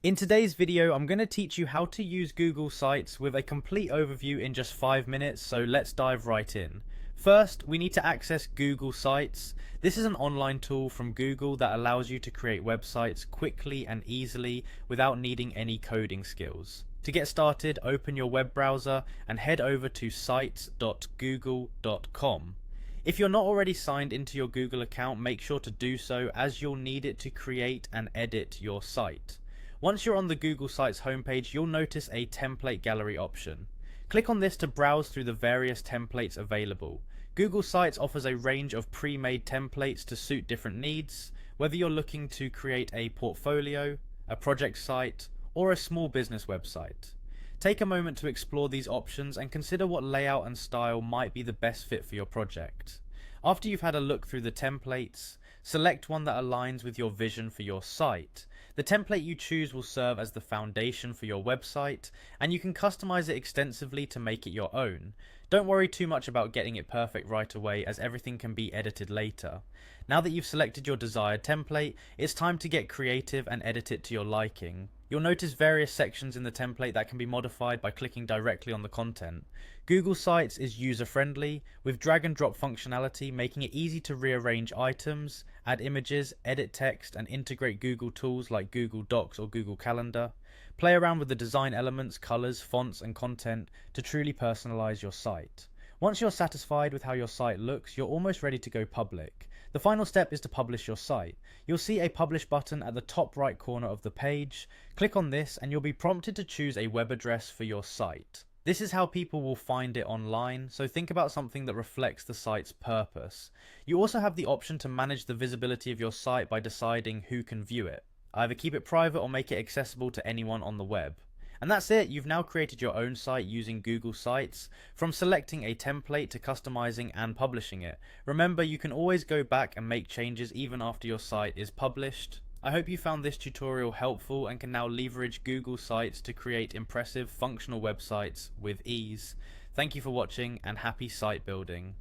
In today's video, I'm going to teach you how to use Google Sites with a complete overview in just 5 minutes, so let's dive right in. First, we need to access Google Sites. This is an online tool from Google that allows you to create websites quickly and easily without needing any coding skills. To get started, open your web browser and head over to sites.google.com. If you're not already signed into your Google account, make sure to do so as you'll need it to create and edit your site. Once you're on the Google Sites homepage, you'll notice a template gallery option. Click on this to browse through the various templates available. Google Sites offers a range of pre-made templates to suit different needs, whether you're looking to create a portfolio, a project site, or a small business website. Take a moment to explore these options and consider what layout and style might be the best fit for your project. After you've had a look through the templates, select one that aligns with your vision for your site. The template you choose will serve as the foundation for your website, and you can customize it extensively to make it your own. Don't worry too much about getting it perfect right away, as everything can be edited later. Now that you've selected your desired template, it's time to get creative and edit it to your liking. You'll notice various sections in the template that can be modified by clicking directly on the content. Google Sites is user-friendly, with drag and drop functionality making it easy to rearrange items, add images, edit text, and integrate Google tools like Google Docs or Google Calendar. Play around with the design elements, colors, fonts, and content to truly personalize your site. Once you're satisfied with how your site looks, you're almost ready to go public. The final step is to publish your site. You'll see a publish button at the top right corner of the page. Click on this and you'll be prompted to choose a web address for your site. This is how people will find it online, so think about something that reflects the site's purpose. You also have the option to manage the visibility of your site by deciding who can view it. Either keep it private or make it accessible to anyone on the web. And that's it, you've now created your own site using Google Sites, from selecting a template to customizing and publishing it. Remember, you can always go back and make changes even after your site is published. I hope you found this tutorial helpful and can now leverage Google Sites to create impressive functional websites with ease. Thank you for watching and happy site building.